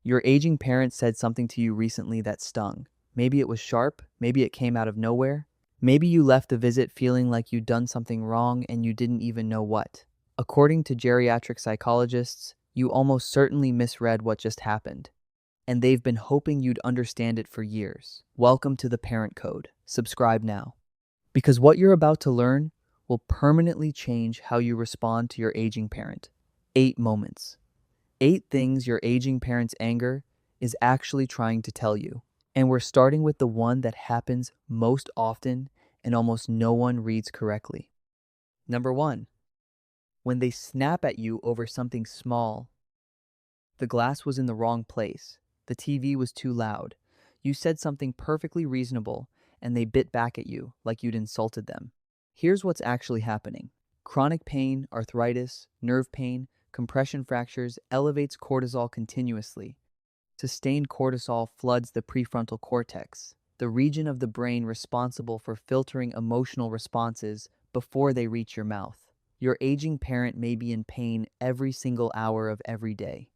Your aging parent said something to you recently that stung. Maybe it was sharp, maybe it came out of nowhere. Maybe you left the visit feeling like you'd done something wrong and you didn't even know what. According to geriatric psychologists, you almost certainly misread what just happened, and they've been hoping you'd understand it for years. Welcome to the Parent Code. Subscribe now. Because what you're about to learn will permanently change how you respond to your aging parent. 8 moments. 8 things your aging parent's anger is actually trying to tell you. And we're starting with the one that happens most often and almost no one reads correctly. Number 1, when they snap at you over something small. The glass was in the wrong place. The TV was too loud. You said something perfectly reasonable, and they bit back at you like you'd insulted them. Here's what's actually happening. Chronic pain, arthritis, nerve pain, compression fractures elevates cortisol continuously. Sustained cortisol floods the prefrontal cortex, the region of the brain responsible for filtering emotional responses before they reach your mouth. Your aging parent may be in pain every single hour of every day,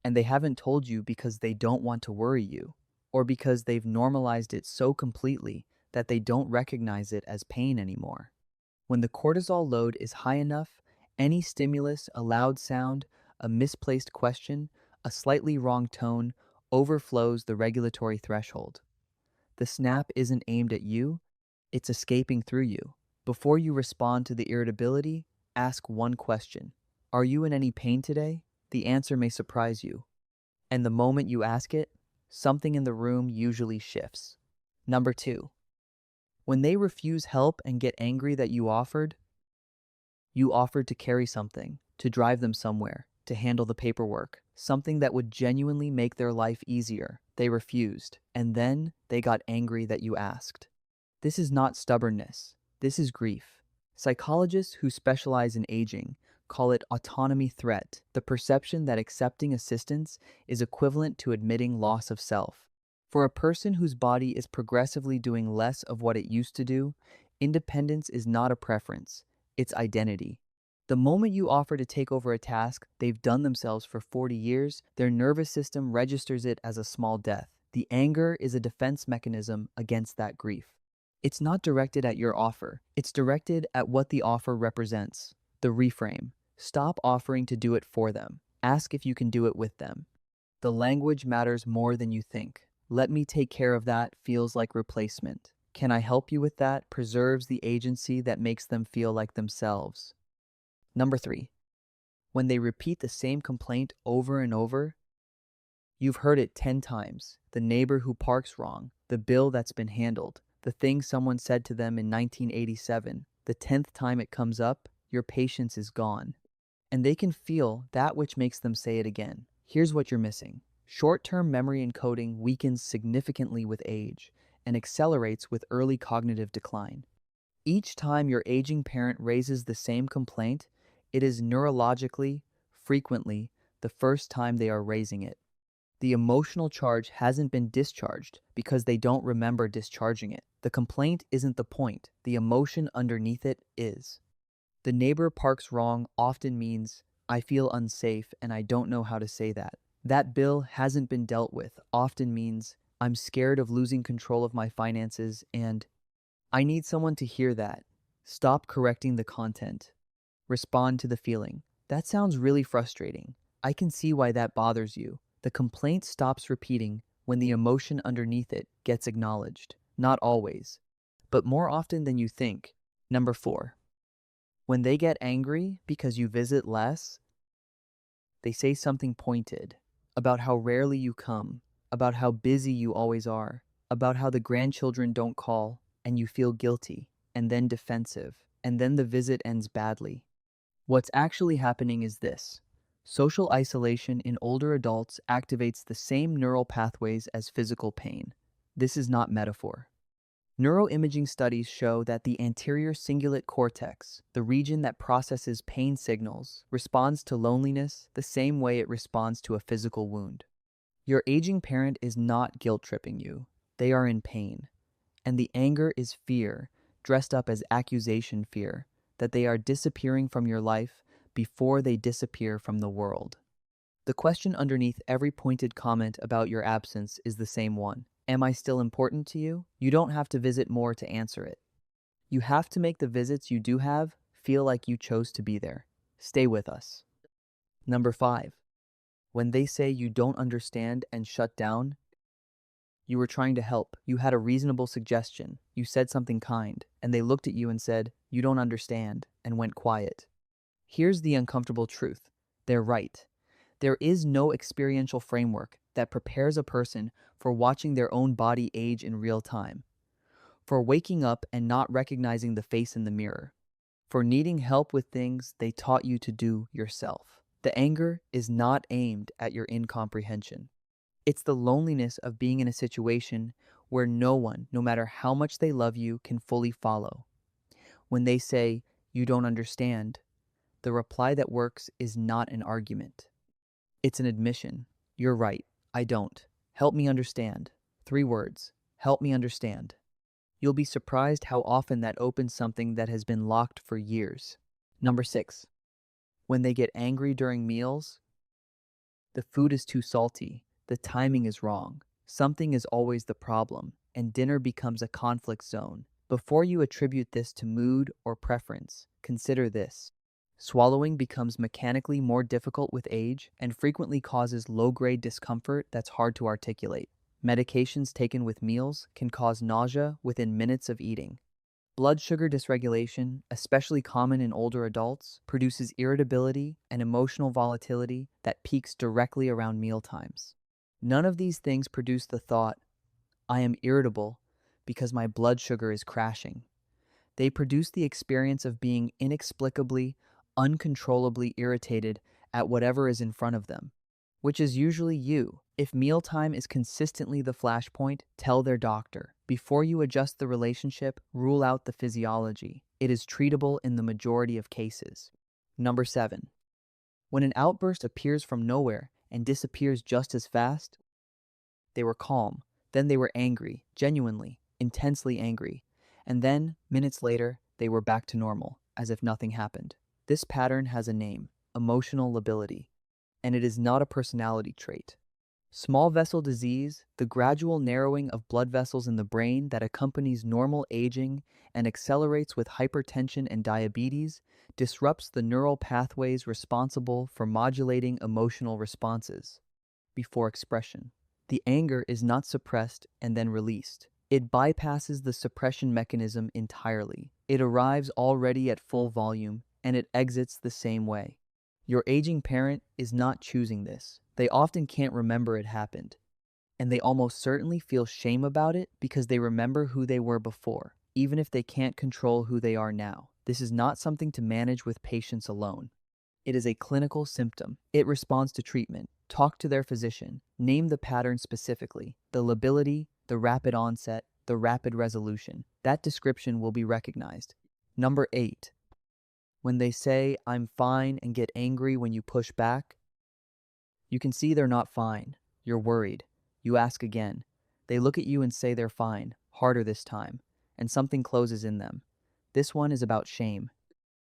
and they haven't told you because they don't want to worry you, or because they've normalized it so completely that they don't recognize it as pain anymore. When the cortisol load is high enough, any stimulus, a loud sound, a misplaced question, a slightly wrong tone overflows the regulatory threshold. The snap isn't aimed at you, it's escaping through you. Before you respond to the irritability, ask one question. Are you in any pain today? The answer may surprise you. And the moment you ask it, something in the room usually shifts. Number 2, when they refuse help and get angry that you offered to carry something, to drive them somewhere, to handle the paperwork, something that would genuinely make their life easier. They refused, and then they got angry that you asked. This is not stubbornness. This is grief. Psychologists who specialize in aging call it autonomy threat, the perception that accepting assistance is equivalent to admitting loss of self. For a person whose body is progressively doing less of what it used to do, independence is not a preference, it's identity. The moment you offer to take over a task they've done themselves for 40 years, their nervous system registers it as a small death. The anger is a defense mechanism against that grief. It's not directed at your offer, it's directed at what the offer represents. The reframe. Stop offering to do it for them. Ask if you can do it with them. The language matters more than you think. Let me take care of that feels like replacement. Can I help you with that preserves the agency that makes them feel like themselves. Number 3, when they repeat the same complaint over and over. You've heard it 10 times. The neighbor who parks wrong, the bill that's been handled, the thing someone said to them in 1987. The 10th time it comes up, your patience is gone. And they can feel that which makes them say it again. Here's what you're missing. Short-term memory encoding weakens significantly with age and accelerates with early cognitive decline. Each time your aging parent raises the same complaint, it is neurologically, frequently, the first time they are raising it. The emotional charge hasn't been discharged because they don't remember discharging it. The complaint isn't the point, the emotion underneath it is. The neighbor parks wrong often means, I feel unsafe and I don't know how to say that. That bill hasn't been dealt with often means, I'm scared of losing control of my finances and I need someone to hear that. Stop correcting the content. Respond to the feeling. That sounds really frustrating. I can see why that bothers you. The complaint stops repeating when the emotion underneath it gets acknowledged. Not always, but more often than you think. Number 4, when they get angry because you visit less, they say something pointed about how rarely you come, about how busy you always are, about how the grandchildren don't call, and you feel guilty, and then defensive, and then the visit ends badly. What's actually happening is this. Social isolation in older adults activates the same neural pathways as physical pain. This is not metaphor. Neuroimaging studies show that the anterior cingulate cortex, the region that processes pain signals, responds to loneliness the same way it responds to a physical wound. Your aging parent is not guilt-tripping you. They are in pain. And the anger is fear, dressed up as accusation fear, that they are disappearing from your life before they disappear from the world. The question underneath every pointed comment about your absence is the same one. Am I still important to you? You don't have to visit more to answer it. You have to make the visits you do have feel like you chose to be there. Stay with us. Number 5. When they say you don't understand and shut down, you were trying to help. You had a reasonable suggestion. You said something kind, and they looked at you and said, "You don't understand," and went quiet. Here's the uncomfortable truth. They're right. There is no experiential framework that prepares a person for watching their own body age in real time, for waking up and not recognizing the face in the mirror, for needing help with things they taught you to do yourself. The anger is not aimed at your incomprehension. It's the loneliness of being in a situation where no one, no matter how much they love you, can fully follow. When they say, "You don't understand," the reply that works is not an argument. It's an admission. You're right. I don't. Help me understand. 3 words. Help me understand. You'll be surprised how often that opens something that has been locked for years. Number 6. When they get angry during meals, the food is too salty, the timing is wrong, something is always the problem, and dinner becomes a conflict zone. Before you attribute this to mood or preference, consider this. Swallowing becomes mechanically more difficult with age and frequently causes low-grade discomfort that's hard to articulate. Medications taken with meals can cause nausea within minutes of eating. Blood sugar dysregulation, especially common in older adults, produces irritability and emotional volatility that peaks directly around meal times. None of these things produce the thought, "I am irritable because my blood sugar is crashing." They produce the experience of being inexplicably, uncontrollably irritated at whatever is in front of them, which is usually you. If mealtime is consistently the flashpoint, tell their doctor. Before you adjust the relationship, rule out the physiology. It is treatable in the majority of cases. Number 7. When an outburst appears from nowhere and disappears just as fast, they were calm, then they were angry, genuinely, intensely angry, and then, minutes later, they were back to normal, as if nothing happened. This pattern has a name: emotional lability, and it is not a personality trait. Small vessel disease, the gradual narrowing of blood vessels in the brain that accompanies normal aging and accelerates with hypertension and diabetes, disrupts the neural pathways responsible for modulating emotional responses before expression. The anger is not suppressed and then released. It bypasses the suppression mechanism entirely. It arrives already at full volume, and it exits the same way. Your aging parent is not choosing this. They often can't remember it happened, and they almost certainly feel shame about it because they remember who they were before, even if they can't control who they are now. This is not something to manage with patience alone. It is a clinical symptom. It responds to treatment. Talk to their physician. Name the pattern specifically: the lability, the rapid onset, the rapid resolution. That description will be recognized. Number 8. When they say, "I'm fine," and get angry when you push back, you can see they're not fine. You're worried. You ask again. They look at you and say they're fine, harder this time, and something closes in them. This one is about shame.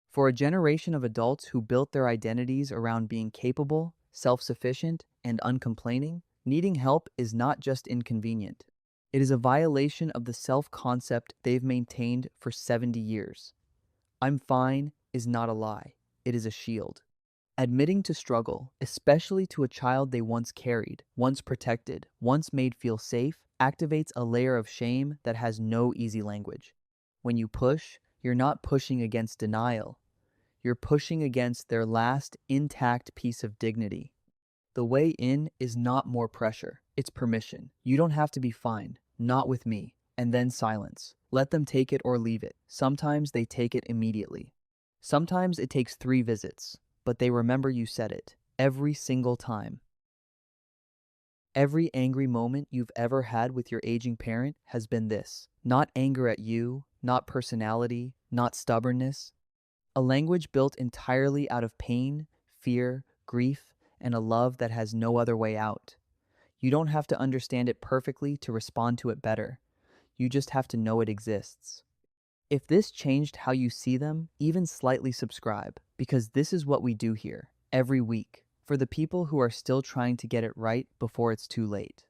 For a generation of adults who built their identities around being capable, self-sufficient, and uncomplaining, needing help is not just inconvenient. It is a violation of the self-concept they've maintained for 70 years. "I'm fine" is not a lie. It is a shield. Admitting to struggle, especially to a child they once carried, once protected, once made feel safe, activates a layer of shame that has no easy language. When you push, you're not pushing against denial. You're pushing against their last intact piece of dignity. The way in is not more pressure, it's permission. You don't have to be fine, not with me. And then silence. Let them take it or leave it. Sometimes they take it immediately. Sometimes it takes 3 visits, but they remember you said it, every single time. Every angry moment you've ever had with your aging parent has been this. Not anger at you, not personality, not stubbornness. A language built entirely out of pain, fear, grief, and a love that has no other way out. You don't have to understand it perfectly to respond to it better. You just have to know it exists. If this changed how you see them, even slightly subscribe, because this is what we do here, every week. for the people who are still trying to get it right before it's too late.